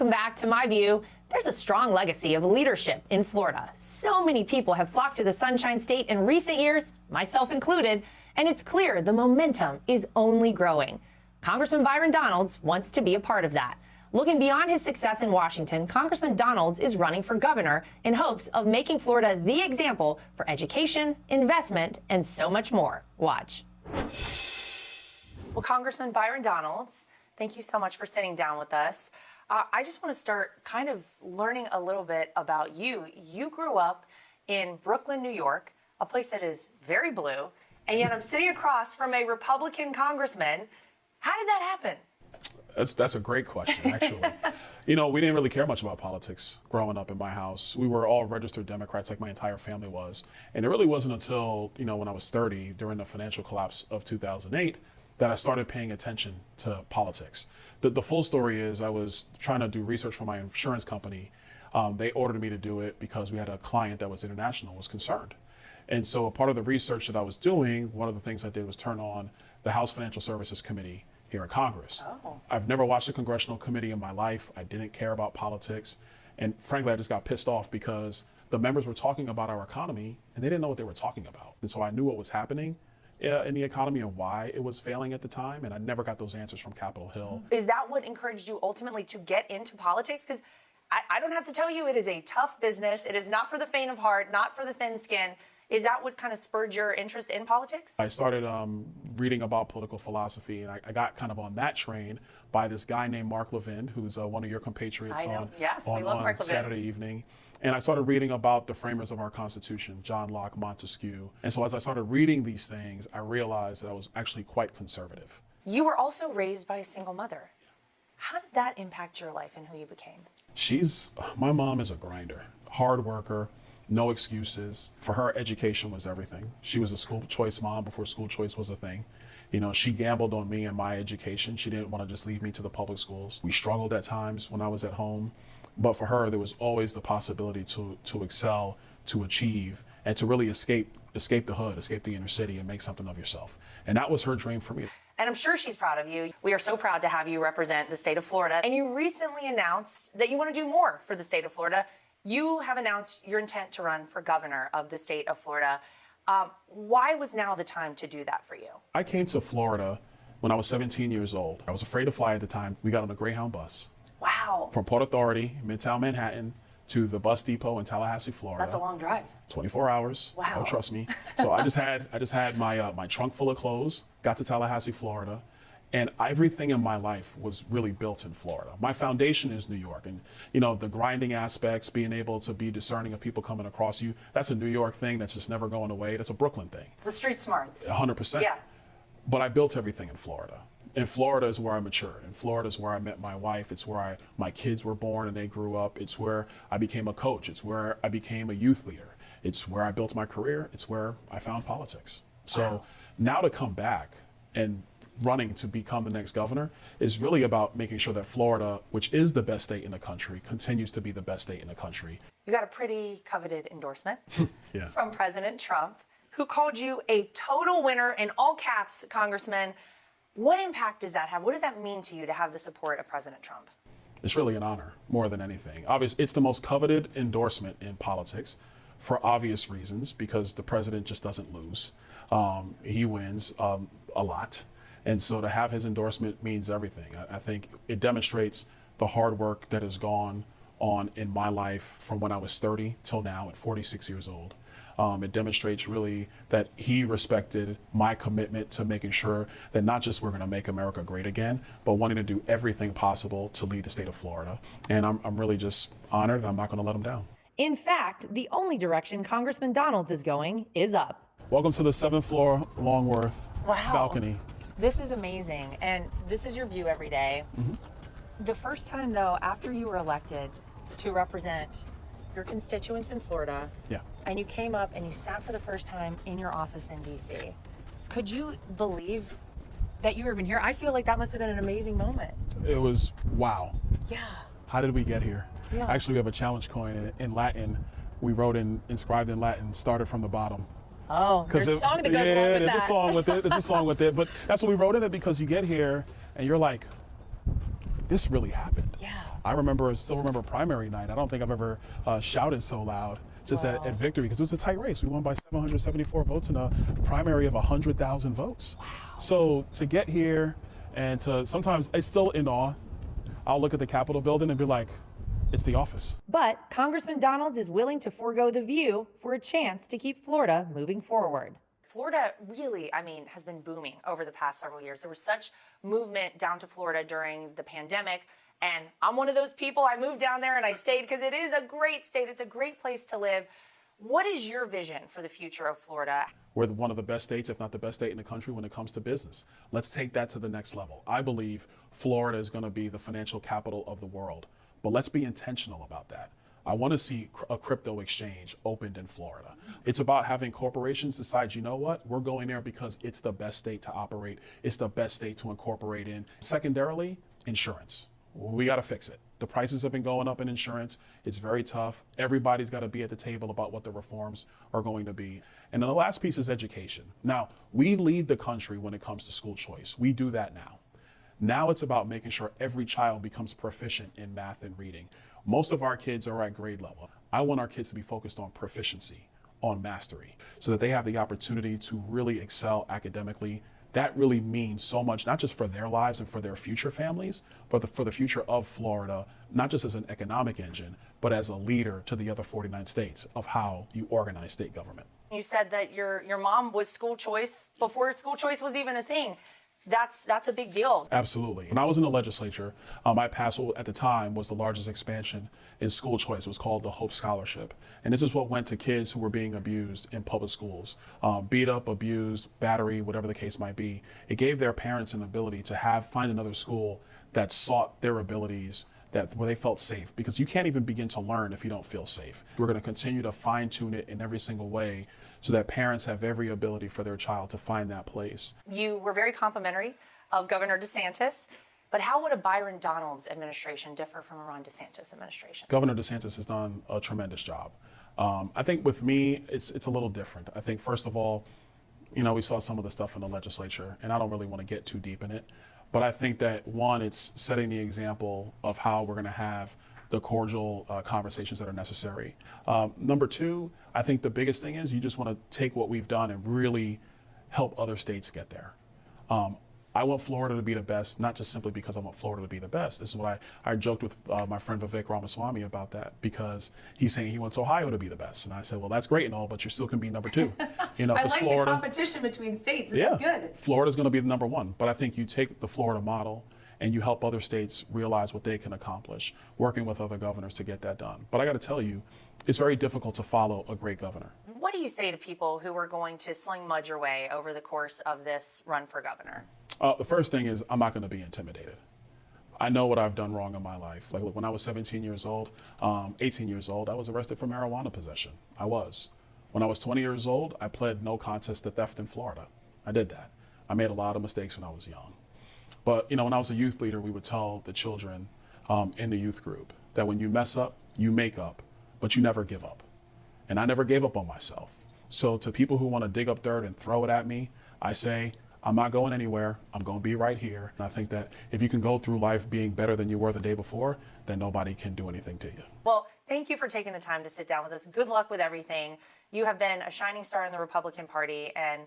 Welcome back. To my view, there's a strong legacy of leadership in Florida. So many people have flocked to the Sunshine State in recent years, myself included, and it's clear the momentum is only growing. Congressman Byron Donalds wants to be a part of that. Looking beyond his success in Washington, Congressman Donalds is running for governor in hopes of making Florida the example for education, investment, and so much more. Watch. Well, Congressman Byron Donalds, thank you so much for sitting down with us. I just want to start kind of learning a little bit about you. You grew up in Brooklyn, New York, a place that is very blue, and yet I'm sitting across from a Republican congressman. How did that happen? That's a great question, actually. You know, we didn't really care much about politics growing up in my house. We were all registered Democrats, like my entire family was. And it really wasn't until, when I was 30, during the financial collapse of 2008, that I started paying attention to politics. The full story is I was trying to do research for my insurance company. They ordered me to do it because we had a client that was international, was concerned. And so a part of the research that I was doing, one of the things I did was turn on the House Financial Services Committee here in Congress. Oh. I've never watched a congressional committee in my life. I didn't care about politics. And frankly, I just got pissed off because the members were talking about our economy and they didn't know what they were talking about. And so I knew what was happening in the economy and why it was failing at the time, and I never got those answers from Capitol Hill. Is that what encouraged you ultimately to get into politics? Because I don't have to tell you, it is a tough business. It is not for the faint of heart, not for the thin skin. Is that what kind of spurred your interest in politics? I started reading about political philosophy, and I got kind of on that train by this guy named Mark Levin, who's one of your compatriots on Saturday evening. And I started reading about the framers of our Constitution, John Locke, Montesquieu. And so as I started reading these things, I realized that I was actually quite conservative. You were also raised by a single mother. How did that impact your life and who you became? My mom is a grinder, hard worker, no excuses. For her, education was everything. She was a school choice mom before school choice was a thing. She gambled on me and my education. She didn't want to just leave me to the public schools. We struggled at times when I was at home. But for her, there was always the possibility to excel, to achieve, and to really escape the hood, escape the inner city, and make something of yourself. And that was her dream for me. And I'm sure she's proud of you. We are so proud to have you represent the state of Florida. And you recently announced that you want to do more for the state of Florida. You have announced your intent to run for governor of the state of Florida. Why was now the time to do that for you? I came to Florida when I was 17 years old. I was afraid to fly at the time. We got on a Greyhound bus. Wow. From Port Authority, Midtown Manhattan, to the bus depot in Tallahassee, Florida. That's a long drive. 24 hours. Wow. Oh, trust me. So I just had my trunk full of clothes, got to Tallahassee, Florida, and everything in my life was really built in Florida. My foundation is New York, and the grinding aspects, being able to be discerning of people coming across you, that's a New York thing that's just never going away. That's a Brooklyn thing. It's the street smarts. 100%. Yeah. But I built everything in Florida. And Florida is where I matured. And Florida is where I met my wife. It's where my kids were born and they grew up. It's where I became a coach. It's where I became a youth leader. It's where I built my career. It's where I found politics. So now to come back and running to become the next governor is really about making sure that Florida, which is the best state in the country, continues to be the best state in the country. You got a pretty coveted endorsement Yeah. from President Trump, who called you a total winner in all caps, Congressman. What impact does that have? What does that mean to you to have the support of President Trump? It's really an honor more than anything. Obviously, it's the most coveted endorsement in politics for obvious reasons, because the president just doesn't lose. He wins a lot. And so to have his endorsement means everything. I think it demonstrates the hard work that has gone on in my life from when I was 30 till now at 46 years old. It demonstrates really that he respected my commitment to making sure that not just we're going to make America great again, but wanting to do everything possible to lead the state of Florida. And I'm really just honored, and I'm not going to let him down. In fact, the only direction Congressman Donalds is going is up. Welcome to the 7th floor Longworth balcony. This is amazing. And this is your view every day. Mm-hmm. The first time, though, after you were elected to represent your constituents in Florida, yeah, and you came up and you sat for the first time in your office in D.C., could you believe that you were even here? I feel like that must have been an amazing moment. It was wow. Yeah. How did we get here? Yeah. Actually, we have a challenge coin in Latin. We wrote inscribed in Latin, started from the bottom. Oh, there's a song that goes along with that. There's a song with it. There's a song with it. But that's what we wrote in it, because you get here and you're like, this really happened. Yeah. still remember primary night. I don't think I've ever shouted so loud just at victory, because it was a tight race. We won by 774 votes in a primary of 100,000 votes. Wow. So to get here and to sometimes it's still in awe. I'll look at the Capitol building and be like, it's the office. But Congressman Donalds is willing to forego the view for a chance to keep Florida moving forward. Florida really, has been booming over the past several years. There was such movement down to Florida during the pandemic. And I'm one of those people. I moved down there and I stayed because it is a great state. It's a great place to live. What is your vision for the future of Florida? We're one of the best states, if not the best state in the country when it comes to business. Let's take that to the next level. I believe Florida is going to be the financial capital of the world, but let's be intentional about that. I want to see a crypto exchange opened in Florida. It's about having corporations decide, you know what, we're going there because it's the best state to operate. It's the best state to incorporate in. Secondarily, insurance. We got to fix it. The prices have been going up in insurance. It's very tough. Everybody's got to be at the table about what the reforms are going to be. And then the last piece is education. Now, we lead the country when it comes to school choice. We do that now. Now it's about making sure every child becomes proficient in math and reading. Most of our kids are at grade level. I want our kids to be focused on proficiency, on mastery, so that they have the opportunity to really excel academically. That really means so much, not just for their lives and for their future families, but for the future of Florida, not just as an economic engine, but as a leader to the other 49 states of how you organize state government. You said that your mom was school choice before school choice was even a thing. That's a big deal. Absolutely. When I was in the legislature, I passed what at the time was the largest expansion in school choice. It was called the Hope Scholarship. And this is what went to kids who were being abused in public schools, beat up, abused, battery, whatever the case might be. It gave their parents an ability to find another school that sought their abilities, where they felt safe, because you can't even begin to learn if you don't feel safe. We're going to continue to fine tune it in every single way so that parents have every ability for their child to find that place. You were very complimentary of Governor DeSantis, but how would a Byron Donalds administration differ from a Ron DeSantis administration? Governor DeSantis has done a tremendous job. I think with me, it's a little different. I think, first of all, we saw some of the stuff in the legislature, and I don't really want to get too deep in it. But I think that, one, it's setting the example of how we're going to have the cordial conversations that are necessary. Number two, I think the biggest thing is you just want to take what we've done and really help other states get there. I want Florida to be the best, not just simply because I want Florida to be the best. This is what I joked with my friend Vivek Ramaswamy about that, because he's saying he wants Ohio to be the best. And I said, well, that's great and all, but you still can be number two. I like Florida, the competition between states. This is good. Florida's going to be the number one. But I think you take the Florida model and you help other states realize what they can accomplish, working with other governors to get that done. But I got to tell you, it's very difficult to follow a great governor. What do you say to people who are going to sling mud your way over the course of this run for governor? The first thing is, I'm not going to be intimidated. I know what I've done wrong in my life. Like, look, when I was 17 years old, 18 years old, I was arrested for marijuana possession. I was. When I was 20 years old, I pled no contest to theft in Florida. I did that. I made a lot of mistakes when I was young. But, when I was a youth leader, we would tell the children in the youth group that when you mess up, you make up, but you never give up. And I never gave up on myself. So to people who want to dig up dirt and throw it at me, I say, I'm not going anywhere. I'm going to be right here. And I think that if you can go through life being better than you were the day before, then nobody can do anything to you. Well, thank you for taking the time to sit down with us. Good luck with everything. You have been a shining star in the Republican Party, and